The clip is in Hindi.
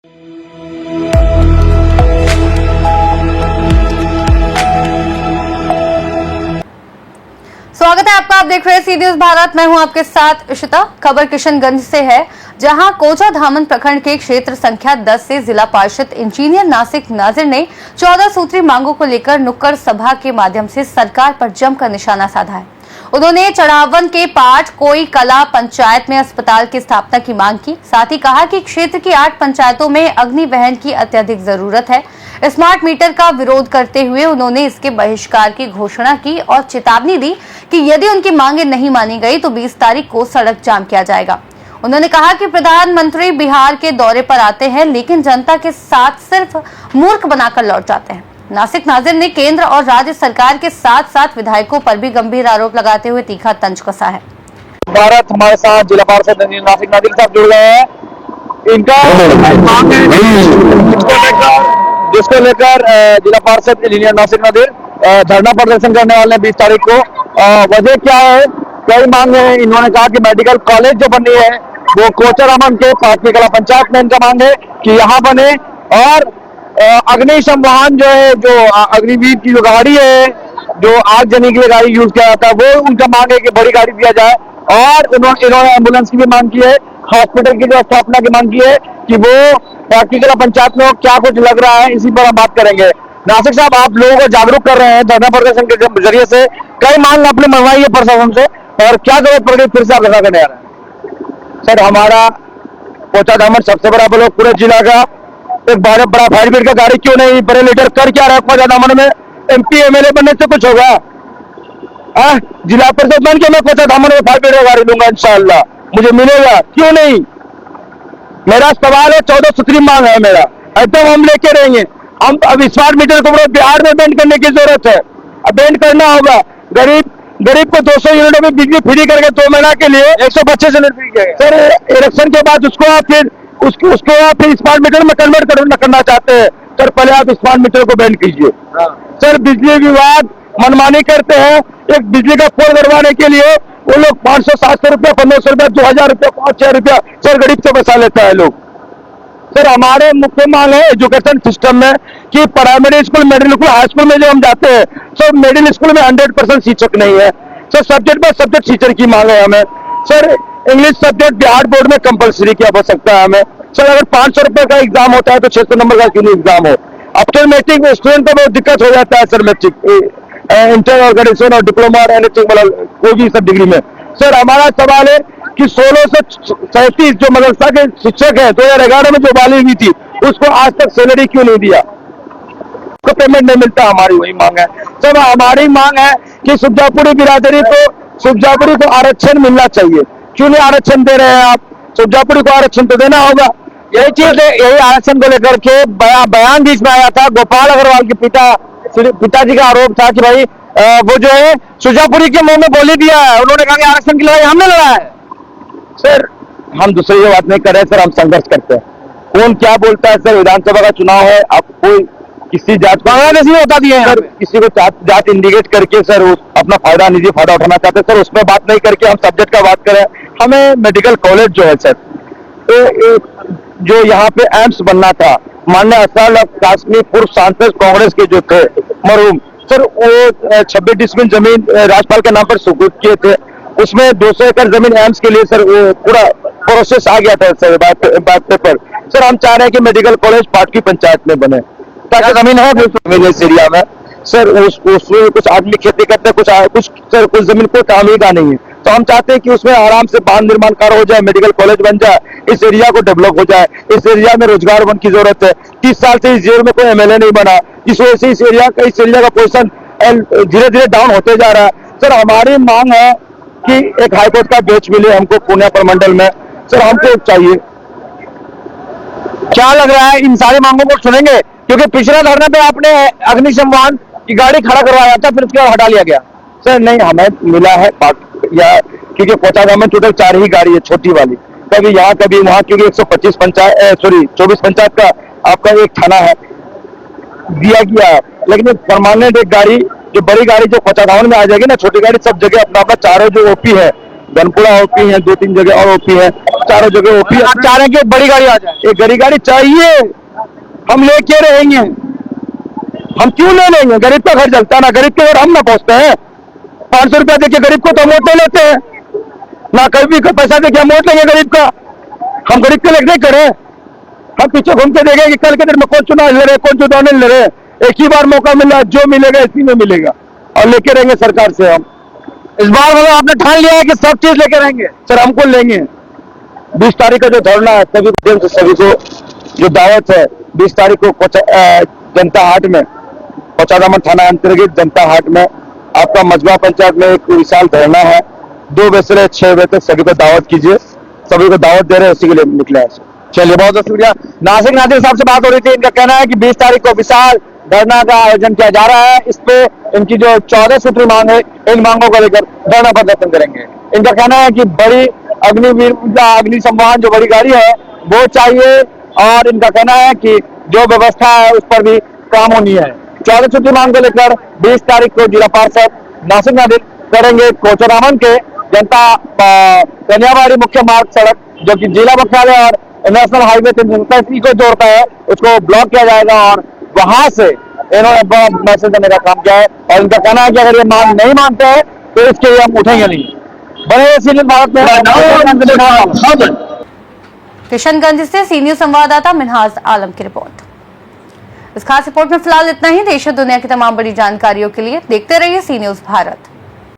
स्वागत है आपका। आप देख रहे हैं सी न्यूज भारत। मैं हूं आपके साथ इशिता। खबर किशनगंज से है, जहां कोचा धामन प्रखंड के क्षेत्र संख्या 10 से जिला पार्षद इंजीनियर नासिक नाजिर ने 14 सूत्री मांगों को लेकर नुक्कड़ सभा के माध्यम से सरकार पर जमकर निशाना साधा है। उन्होंने चढ़ावन के पाठ कोई कला पंचायत में अस्पताल की स्थापना की मांग की। साथ ही कहा कि क्षेत्र की 8 पंचायतों में अग्नि वहन की अत्यधिक जरूरत है। स्मार्ट मीटर का विरोध करते हुए उन्होंने इसके बहिष्कार की घोषणा की और चेतावनी दी कि यदि उनकी मांगे नहीं मानी गई तो 20 तारीख को सड़क जाम किया जाएगा। उन्होंने कहा कि प्रधानमंत्री बिहार के दौरे पर आते हैं, लेकिन जनता के साथ सिर्फ मूर्ख बनाकर लौट जाते हैं। नासिक नाजिर ने केंद्र और राज्य सरकार के साथ साथ विधायकों पर भी गंभीर आरोप लगाते हुए तीखा तंज कसा है। भारत हमारे साथ जिला पार्षद नासिक नाजिर साहब जुड़ गए हैं। इनका मांग है जिसको लेकर जिला पार्षद इंजीनियर नासिक नाजिर धरना प्रदर्शन करने वाले हैं 20 तारीख को। वजह क्या है, कई मांग है। इन्होंने कहा कि मेडिकल कॉलेज जो बनी है वो कोचा धामन के पाटनी कला पंचायत में इनका मांग है कि यहाँ बने, और अग्निशम वाहन जो है, जो अग्निवीर की जो गाड़ी है, जो आग जनी के लिए गाड़ी यूज किया जाता है, वो उनका मांग है कि बड़ी गाड़ी दिया जाए। और इन्होंने एम्बुलेंस की भी मांग की है, हॉस्पिटल की जो स्थापना की मांग की है कि वो पाटनी कला पंचायत में क्या कुछ लग रहा है, इसी पर हम बात करेंगे। नासिक साहब, आप लोगों को जागरूक कर रहे हैं धरना प्रदर्शन के जरिए से, कई मांग आपने मनवाई है प्रशासन से, और क्या जरूरत पड़ गई फिर से आप धरना करने आ रहे हैं? सर, हमारा कोचा धामन सबसे बड़ा ब्लॉक पूरे जिला का, एक बड़ा फायर ब्रिगेड का गाड़ी क्यों नहीं? बड़े लीडर कर क्या रहा है कोचा धामन में? MP MLA बनने से कुछ होगा? जिला परिषद बन के मैं कोचा धामन में फायर ब्रिगेड गाड़ी लूंगा, इंशाअल्लाह मुझे मिलेगा, क्यों नहीं? मेरा सवाल है, 14 सूत्री मांग है मेरा, एकदम हम लेके रहेंगे। हम अब स्मार्ट मीटर को बिहार में बैन करने की जरूरत है। अब बैन करना होगा। गरीब को 200 यूनिट में बिजली फ्री करके 2 महीना के लिए 125 यूनिट फ्री किया सर। इलेक्शन के बाद उसको आप फिर स्मार्ट मीटर में कन्वर्ट करना चाहते हैं। सर, पहले आप स्मार्ट मीटर को बैन कीजिए। सर, बिजली विभाग मनमानी करते हैं। एक बिजली का पोल करवाने के लिए वो लोग 500-700 रुपया, 1500 रुपया, 2000 रुपया, 5-6 रुपया सर गरीब से बचा लेता है लोग। सर, हमारे मुख्य मांग है एजुकेशन सिस्टम में कि primary school, middle school, high school में जो हम जाते हैं, सर मिडिल स्कूल में 100% शिक्षक नहीं है। Sir, subject by subject teacher की मांग है हमें। Sir, English subject Bihar board में कंपलसरी किया जा सकता है हमें। सर, अगर 500 रुपए का एग्जाम होता है तो 600 नंबर का क्यों नहीं एग्जाम हो? आफ्टर मैट्रिक में स्टूडेंट को बहुत दिक्कत हो जाता है सर। मैट्रिक, इंटर और ग्रेजुएशन और डिप्लोमा और एनएचएस मतलब कोई भी सब डिग्री में। सर, हमारा सवाल है कि 1637 जो मदरसा के शिक्षक है 2011 में जो बहाली हुई थी, उसको आज तक सैलरी क्यों नहीं दिया? उसको पेमेंट नहीं मिलता। हमारी वही मांग है सर। हमारी मांग है कि सुरजापुरी बिरादरी को आरक्षण मिलना चाहिए। क्यों नहीं आरक्षण दे रहे हैं आप? सुरजापुरी को आरक्षण तो देना होगा। यही चीज है, यही आरक्षण को लेकर के बयान बीच में आया था। गोपाल अग्रवाल के पिताजी का आरोप था कि भाई वो जो है सुरजापुरी के मुंह में गोली दिया है। उन्होंने कहा कि आरक्षण की लड़ाई हमने लड़ा है। सर, हम दूसरी बात नहीं कर रहे सर, हम संघर्ष करते हैं। कौन क्या बोलता है सर? विधानसभा का चुनाव है, आप कोई किसी जात को बता दिए सर, किसी को जात इंडिकेट करके सर अपना निजी फायदा उठाना चाहते हैं सर। उसमें बात नहीं करके हम सब्जेक्ट का बात करें। हमें मेडिकल कॉलेज जो है सर, तो जो यहाँ पे एम्स बनना था, माननीय असरार कासमी पूर्व सांसद कांग्रेस के जो थे मरहूम सर, वो 26 डिसमिल जमीन राज्यपाल के नाम पर सुपुर्द किए थे। उसमें 200 एकड़ जमीन एम्स के लिए सर वो पूरा प्रोसेस आ गया था सर बात पर। सर, हम चाह रहे हैं कि मेडिकल कॉलेज पाटकी पंचायत में बने, ताकि जमीन है इस एरिया में सर। उसमें कुछ आदमी खेती करते हैं, कुछ जमीन को काम ही का नहीं है। तो हम चाहते हैं कि उसमें आराम से बांध निर्माण कार्य हो जाए, मेडिकल कॉलेज बन जाए, इस एरिया को डेवलप हो जाए। इस एरिया में रोजगार बन की जरूरत है। 30 साल से इस जेल में कोई MLA नहीं बना, इस वजह से इस एरिया का पोजीशन धीरे धीरे डाउन होते जा रहा है। सर, हमारी मांग है कि एक हाईकोर्ट का बेंच मिले हमको पुणे प्रमंडल में। सर, हमको चाहिए। क्या लग रहा है इन सारी मांगों को सुनेंगे? क्योंकि पिछले धरने पे आपने अग्निशम वाहन की गाड़ी खड़ा करवाया था, फिर उसके बाद हटा लिया गया। सर, नहीं, हमें मिला है क्योंकि कोचा धामन टोटल 4 ही गाड़ी है, छोटी वाली, कभी यहाँ कभी वहाँ, क्योंकि 24 पंचायत का आपका एक थाना है, दिया गया। लेकिन परमानेंट एक गाड़ी, जो बड़ी गाड़ी जो कोचा धामन में आ जाएगी ना, छोटी गाड़ी सब जगह अपना चारों जो OP है गनपुरा ओपी है, 2-3 जगह और ओपी है, चारों जगह ओपी है। आप चाह रहे हैं कि एक बड़ी गाड़ी आ जाए? एक बड़ी गाड़ी चाहिए, हम लेके रहेंगे। हम क्यों ले लेंगे? गरीब का घर जलता है ना, गरीब के घर हम ना पहुंचते हैं। 500 रुपया देके गरीब को तो वोट ले लेते हैं ना, कभी का पैसा देके हम वोट लेंगे गरीब का? हम गरीब के लिए नहीं करे। हम पीछे घूम के देखेंगे कि कल के दिन में कौन चुनाव लड़े, कौन चुनाव नहीं लड़े। एक ही बार मौका मिला, जो मिलेगा इसी में मिलेगा, और लेके रहेंगे सरकार से हम। इस बार मतलब आपने ठान लिया है कि सब चीज लेके रहेंगे? सर हमको लेंगे। 20 तारीख का जो धरना है, सभी माध्यम से सभी को जो दावत है, 20 तारीख को जनता हाट में, कोचाधामन थाना अंतर्गत जनता हाट में आपका मजबा पंचायत में एक विशाल धरना है। 2 बजे से 6 बजे तक सभी को दावत कीजिए, सभी को दावत दे रहे हैं, उसी के लिए निकले हैं। चलिए, बहुत बहुत शुक्रिया। नासिक नादिर साहब से बात हो रही थी, इनका कहना है कि 20 तारीख को विशाल धरना का आयोजन किया जा रहा है। इस पे इनकी जो 14 सूत्री मांग है, इन मांगों को लेकर धरना प्रदर्शन करेंगे। इनका कहना है कि बड़ी अग्निवीर अग्नि संवाहन जो बड़ी गाड़ी है वो चाहिए, और इनका कहना है कि जो व्यवस्था है उस पर भी काम होनी है। 14 सूत्री मांग को लेकर 20 तारीख को जिला पार्षद नासिक नादिर करेंगे कोचाधामन के जनता कन्यावाड़ी मुख्य मार्ग सड़क, जो कि जिला मुख्यालय और नेशनल हाईवे 337 को जोड़ता है, उसको ब्लॉक किया जाएगा, और वहां से इन्होंने मैसेज देने का काम किया है। और इनका कहना है कि अगर ये मांग नहीं मानते हैं तो इसके लिए हम उठेंगे नहीं। बड़े सीनियर भारत में किशनगंज से सी न्यूज संवाददाता मिनहाज आलम की रिपोर्ट। इस खास रिपोर्ट में फिलहाल इतना ही। देश और दुनिया की तमाम बड़ी जानकारियों के लिए देखते रहिए सी न्यूज भारत।